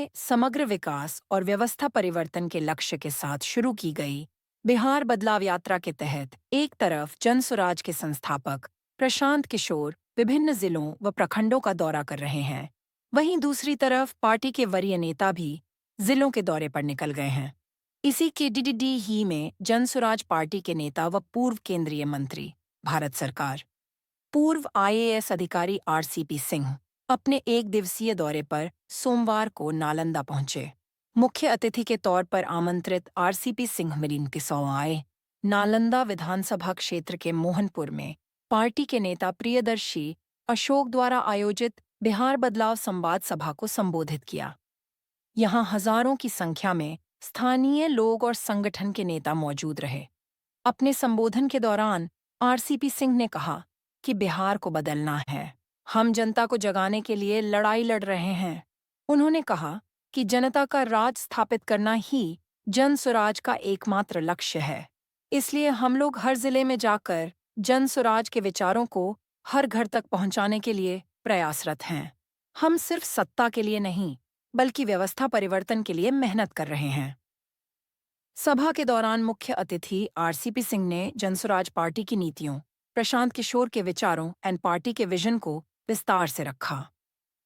में समग्र विकास और व्यवस्था परिवर्तन के लक्ष्य के साथ शुरू की गई बिहार बदलाव यात्रा के तहत एक तरफ जनसुराज के संस्थापक प्रशांत किशोर विभिन्न जिलों व प्रखंडों का दौरा कर रहे हैं, वहीं दूसरी तरफ पार्टी के वरीय नेता भी जिलों के दौरे पर निकल गए हैं। इसी के डी ही में जनसुराज पार्टी के नेता व पूर्व केंद्रीय मंत्री, भारत सरकार, पूर्व IAS अधिकारी RCP सिंह अपने एक दिवसीय दौरे पर सोमवार को नालंदा पहुंचे। मुख्य अतिथि के तौर पर आमंत्रित RCP सिंह मिलिन किसौ आए नालंदा विधानसभा क्षेत्र के मोहनपुर में पार्टी के नेता प्रियदर्शी अशोक द्वारा आयोजित बिहार बदलाव संवाद सभा को संबोधित किया। यहां हजारों की संख्या में स्थानीय लोग और संगठन के नेता मौजूद रहे। अपने संबोधन के दौरान RCP सिंह ने कहा कि बिहार को बदलना है, हम जनता को जगाने के लिए लड़ाई लड़ रहे हैं। उन्होंने कहा कि जनता का राज स्थापित करना ही जनसुराज का एकमात्र लक्ष्य है, इसलिए हम लोग हर जिले में जाकर जनसुराज के विचारों को हर घर तक पहुंचाने के लिए प्रयासरत हैं। हम सिर्फ सत्ता के लिए नहीं, बल्कि व्यवस्था परिवर्तन के लिए मेहनत कर रहे हैं। सभा के दौरान मुख्य अतिथि RCP सिंह ने जनसुराज पार्टी की नीतियों, प्रशांत किशोर के विचारों एंड पार्टी के विजन को विस्तार से रखा।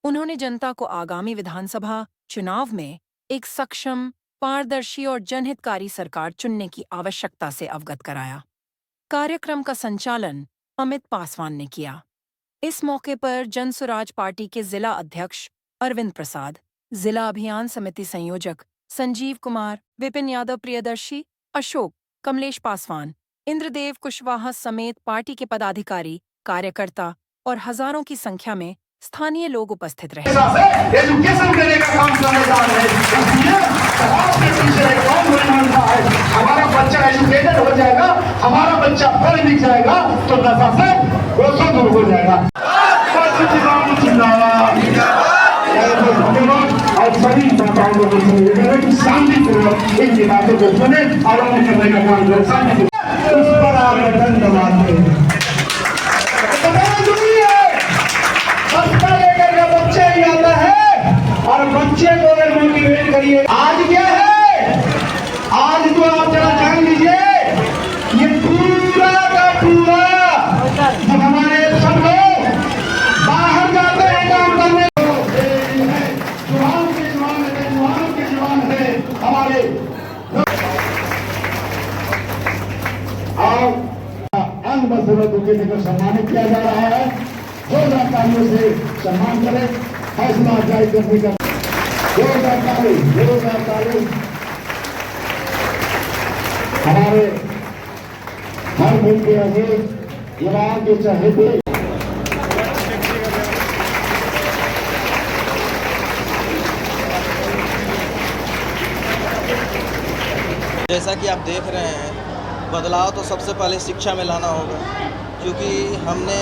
उन्होंने जनता को आगामी विधानसभा चुनाव में एक सक्षम, पारदर्शी और जनहितकारी सरकार चुनने की आवश्यकता से अवगत कराया। कार्यक्रम का संचालन अमित पासवान ने किया। इस मौके पर जनसुराज पार्टी के जिला अध्यक्ष अरविंद प्रसाद, जिला अभियान समिति संयोजक संजीव कुमार, विपिन यादव, प्रियदर्शी अशोक, कमलेश पासवान, इंद्रदेव कुशवाहा समेत पार्टी के पदाधिकारी, कार्यकर्ता और हजारों की संख्या में स्थानीय लोग उपस्थित रहे। एजुकेशन देने का काम करने जा रहे हैं, इसलिए समाज के पीछे एक कौन बना है। हमारा बच्चा एजुकेटेड हो जाएगा, हमारा बच्चा पढ़ लिख जाएगा तो नशा से दोषों दूर हो जाएगा। और सभी नेताओं को शांतिपूर्वक इन बातों को सुने और उन्हें करने का काम करें। उस पर आप धन्यवाद दें। बच्चे ही आता है और बच्चे को अगर मोटिवेट करिए। आज क्या है, आज तो आप जरा जान लीजिए, ये पूरा का पूरा जो हमारे सब लोग बाहर जाते हैं काम करने, जुबान के जुबान है हमारे, और अंग बसवत को सम्मानित किया जा रहा है। जोरदार तालियों से सम्मान करें, फैसला जारी करने का जोरदार ताली हमारे हर मुल्क के अजीज ईरान के चहेते। जैसा कि आप देख रहे हैं, बदलाव तो सबसे पहले शिक्षा में लाना होगा, क्योंकि हमने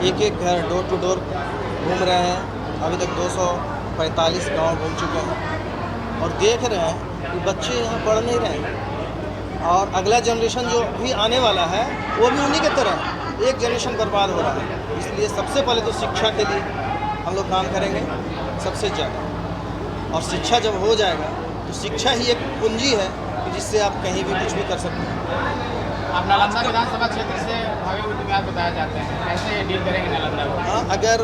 एक एक घर डोर टू डोर घूम रहे हैं। अभी तक 245 गांव घूम चुके हैं और देख रहे हैं कि बच्चे यहाँ पढ़ नहीं रहे हैं और अगला जनरेशन जो भी आने वाला है वो भी उन्हीं की तरह एक जनरेशन बर्बाद हो रहा है। इसलिए सबसे पहले तो शिक्षा के लिए हम लोग काम करेंगे सबसे ज़्यादा, और शिक्षा जब हो जाएगा तो शिक्षा ही एक पूंजी है जिससे आप कहीं भी कुछ भी कर सकते हैं। आप नालंदा विधानसभा क्षेत्र से भावी उम्मीदवार बताए जाते हैं, कैसे डील करेंगे नालंदा को? हाँ, अगर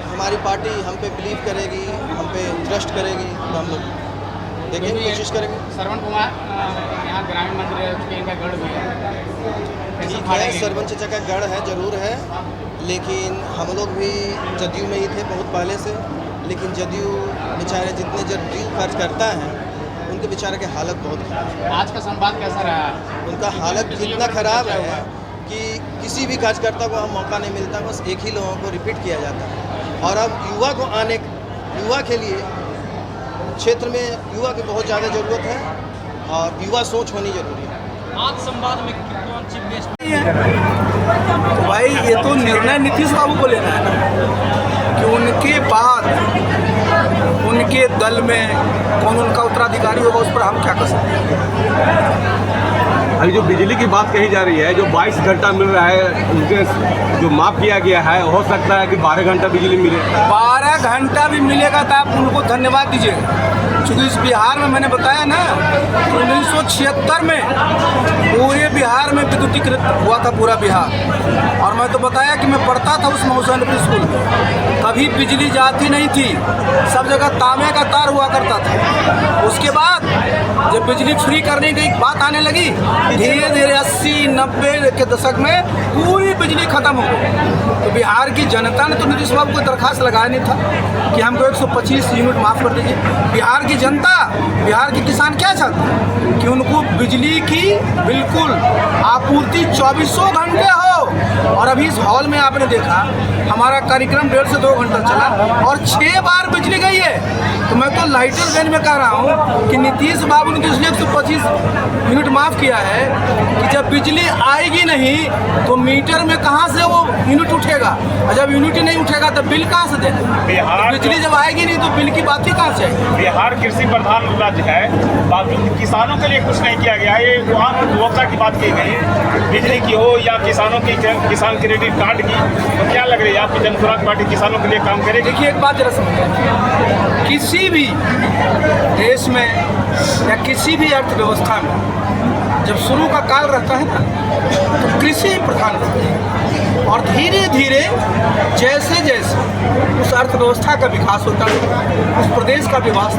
हमारी पार्टी हम पे बिलीव करेगी, हम पे ट्रस्ट करेगी तो हम लोग देखेंगे, कोशिश करेंगे। श्रवण कुमार यहाँ ग्रामीण मंत्री रह चुके, इनका गढ़ भी है। ठीक है, सरपंच चाचा का गढ़ है, जरूर है, लेकिन हम लोग भी जदयू में ही थे बहुत पहले से। लेकिन जदयू बेचारे जितने जदयू खर्च करता है उनके बेचारे की हालत बहुत खराब है। आज का संवाद कैसा रहा? उनका हालत इतना खराब है कि किसी भी कार्यकर्ता को मौका नहीं मिलता, बस एक ही लोगों को रिपीट किया जाता है। और अब युवा के लिए क्षेत्र में युवा की बहुत ज़्यादा ज़रूरत है और युवा सोच होनी जरूरी है। आज संवाद में कौन चीफ गेस्ट? भाई ये तो निर्णय नीतीश बाबू को लेना है कि उनके बाद उनके दल में कौन उनका उत्तराधिकारी होगा, उस पर हम क्या कर सकते हैं। अभी जो बिजली की बात कही जा रही है, जो 22 घंटा मिल रहा है, उनके जो माफ किया गया है, हो सकता है कि 12 घंटा बिजली मिले। 12 12 घंटा भी मिलेगा तो आप उनको धन्यवाद दीजिएगा। क्योंकि इस बिहार में मैंने बताया ना, 1976 में पूरे बिहार में विद्युतीकृत हुआ था पूरा बिहार। और मैं तो बताया कि मैं पढ़ता था उस मौसम स्कूल में, कभी बिजली जाती नहीं थी, सब जगह तांबे का तार हुआ करता था। उसके बाद जब बिजली फ्री करने की बात आने लगी, धीरे धीरे 80-90 के दशक में पूरी बिजली खत्म हो गई। तो बिहार की जनता ने तो नीतीश बाबू को दरखास्त लगाया नहीं था कि हमको 125 यूनिट माफ़ कर दीजिए। बिहार की जनता, बिहार के किसान क्या चाहते हैं कि उनको बिजली की बिल्कुल आपूर्ति 24 घंटे हो। और अभी इस हॉल में आपने देखा हमारा कार्यक्रम 1.5 से 2 घंटा चला और 6 बार बिजली गई है। तो मैं तो लाइटर वेन में कह रहा हूँ कि नीतीश बाबू ने इसलिए 125 यूनिट माफ़ किया है कि जब बिजली आएगी नहीं तो मीटर में कहाँ से वो यूनिट उठेगा, और जब यूनिट ही नहीं उठेगा तो बिल कहाँ से देगा। तो बिजली जब आएगी नहीं तो बिल की बात ही कहाँ से आएगी। बिहार कृषि प्रधान राज्य है, बावजूद किसानों के लिए कुछ नहीं किया गया। ये वहाँ उपभोक्ता की बात की गई, बिजली की हो या किसानों की, किसान क्रेडिट कार्ड की, तो क्या लग रही है आपकी जनसुराज पार्टी किसानों के लिए काम करेगी? देखिए एक बात जरा समझिए, किसी भी देश में या किसी भी अर्थव्यवस्था में जब शुरू का काल रहता है ना तो कृषि प्रधान रहता है, और धीरे धीरे जैसे जैसे उस अर्थव्यवस्था का विकास होता है, उस प्रदेश का विकास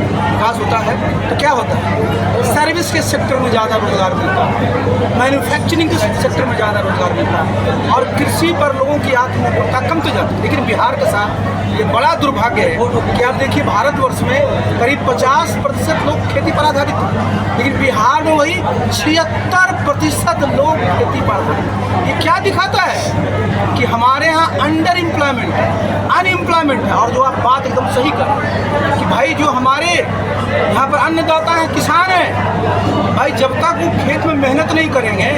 होता है, तो क्या होता है, सर्विस के सेक्टर में ज़्यादा रोजगार मिलता है, मैन्युफैक्चरिंग के सेक्टर में ज़्यादा रोजगार मिलता है, और कृषि पर लोगों की आत्मनिर्भरता कम तो जाती है। लेकिन बिहार के साथ ये बड़ा दुर्भाग्य है कि आप देखिए भारतवर्ष में करीब 50% लोग खेती पर आधारित हैं, लेकिन बिहार में वही 76% लोग खेती पर आधारित। ये क्या दिखाता है कि हमारे यहाँ अंडर एम्प्लॉयमेंट है, अनएम्प्लॉयमेंट है। और जो आप बात एकदम सही कर कि भाई जो हमारे यहाँ पर अन्नदाता है, किसान है, भाई जब तक वो खेत में मेहनत नहीं करेंगे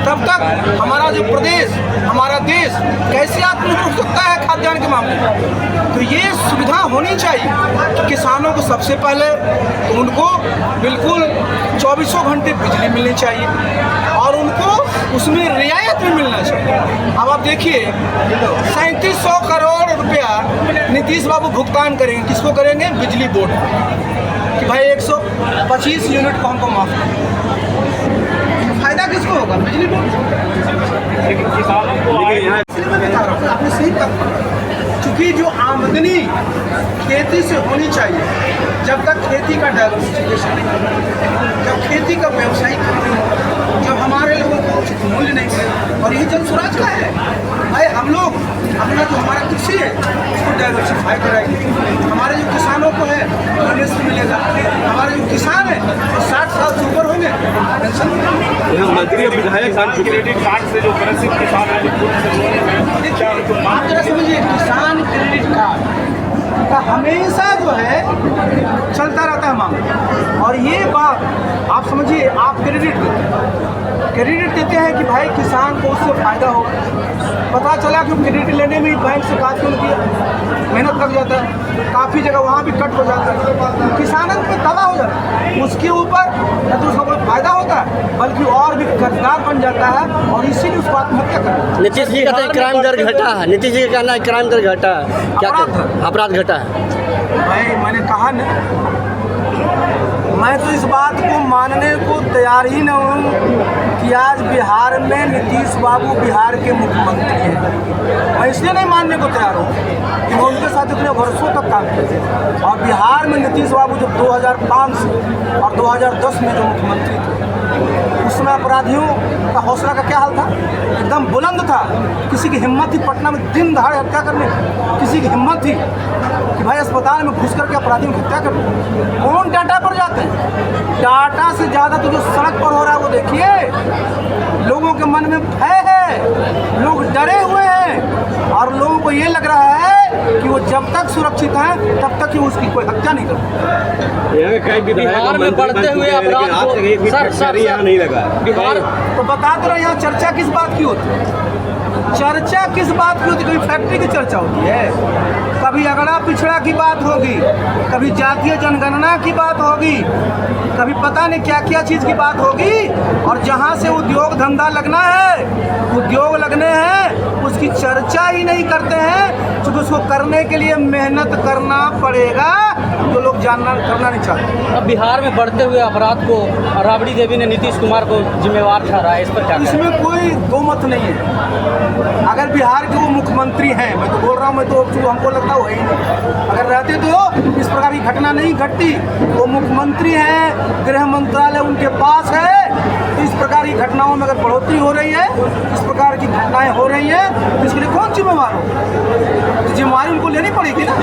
तब तक हमारा जो प्रदेश, हमारा देश कैसे आत्मनिर्भर हो सकता है खाद्यान्न के मामले में। तो ये सुविधा होनी चाहिए कि किसानों को सबसे पहले तो उनको बिल्कुल 24 घंटे बिजली मिलनी चाहिए और उनको उसमें रियायत भी मिलना चाहिए। अब आप देखिए 3700 करोड़ रुपया नीतीश बाबू भुगतान करेंगे, किसको करेंगे, बिजली बोर्ड कि भाई 125 यूनिट को हमको माफ करें। फायदा किसको होगा, बिजली बोर्ड। लेकिन किसानों को आपने सही कहा, क्योंकि जो आमदनी खेती से होनी चाहिए, जब तक खेती का डाइवर्सिफिकेशन नहीं होगा, जब खेती का व्यवसायिक नहीं होगा, जब हमारे लोगों को उचित मूल्य नहीं मिलेगा, और यही जनसुराज का है भाई, हम लोग अपना जो हमारा कृषि है उसको डाइवर्सिफाई कराएंगे। हमारे जो किसानों को है पेंशन मिलेगा, हमारे जो किसान है वो 60 साल से ऊपर होंगे पेंशन मिलेगा। मंत्री विधायक क्रेडिट कार्ड से जो ग्रसित किसान है, आप जरा समझिए, किसान क्रेडिट कार्ड का हमेशा जो है चलता रहता है मांग। और ये बात आप समझिए, आप क्रेडिट देते हैं कि भाई किसान को उससे फ़ायदा होगा। पता चला कि क्रेडिट लेने में बैंक से काफ़ी उनकी मेहनत लग जाता है, काफ़ी जगह वहाँ भी कट हो जाता है, किसान पे तबाह हो जाता है, उसके ऊपर न तो उसका कोई फ़ायदा होता है बल्कि और भी कर्जदार बन जाता है, और इसीलिए उसको आत्महत्या करता है। नीतीश जी कहते हैं क्राइम दर घटा है, नीतीश जी का कहना है क्राइम दर घटा है, क्या अपराध घटा है। भाई मैंने कहा ना, मैं तो इस बात को मानने को तैयार ही न हूँ कि आज बिहार में नीतीश बाबू बिहार के मुख्यमंत्री हैं। मैं इसलिए नहीं मानने को तैयार हूँ कि मैं उनके साथ इतने वर्षों तक काम किए थे। और बिहार में नीतीश बाबू जब 2005 से और 2010 में जो मुख्यमंत्री थे, उसमें अपराधियों का हौसला का क्या हाल था, एकदम बुलंद था। किसी की हिम्मत थी पटना में दिन दहाड़े हत्या करने, किसी की हिम्मत थी कि भाई अस्पताल में घुस करके अपराधियों की हत्या करने। कौन डाटा पर जाते हैं, डाटा से ज़्यादा तो जो सड़क पर हो रहा है वो देखिए। लोगों के मन में भय है, लोग डरे हुए हैं, और लोगों को ये लग रहा है कि वो जब तक सुरक्षित हैं तब तक ही उसकी कोई हत्या नहीं करता। बिहार में बढ़ते हुए अपराध को यहाँ नहीं लगा बिहार तो बता दो रहे, यहाँ चर्चा किस बात की होती है। चर्चा किस बात की होती है? कभी फैक्ट्री की चर्चा होती है, कभी अगड़ा पिछड़ा की बात होगी, कभी जातीय जनगणना की बात होगी, कभी पता नहीं क्या क्या चीज़ की बात होगी। और जहाँ से उद्योग धंधा लगना है, उद्योग लगने हैं, उसकी चर्चा ही नहीं करते हैं, क्योंकि उसको करने के लिए मेहनत करना पड़ेगा, जो लोग जानना करना नहीं चाहते। अब बिहार में बढ़ते हुए अपराध को राबड़ी देवी ने नीतीश कुमार को जिम्मेवार ठहराया, इस पर क्या कहें? इसमें कोई दो मत नहीं है। अगर बिहार के वो मुख्यमंत्री हैं, मैं तो बोल रहा हूँ, मैं तो हमको लगता है वही नहीं, अगर रहते तो इस प्रकार की घटना नहीं घटती। वो मुख्यमंत्री हैं, गृह मंत्रालय उनके पास है, तो इस प्रकार की घटनाओं में अगर बढ़ोतरी हो रही है, इस प्रकार की घटनाएं हो रही हैं, तो इसके लिए कौन जिम्मेवार हो? जिम्मेवारी उनको लेनी पड़ेगी ना।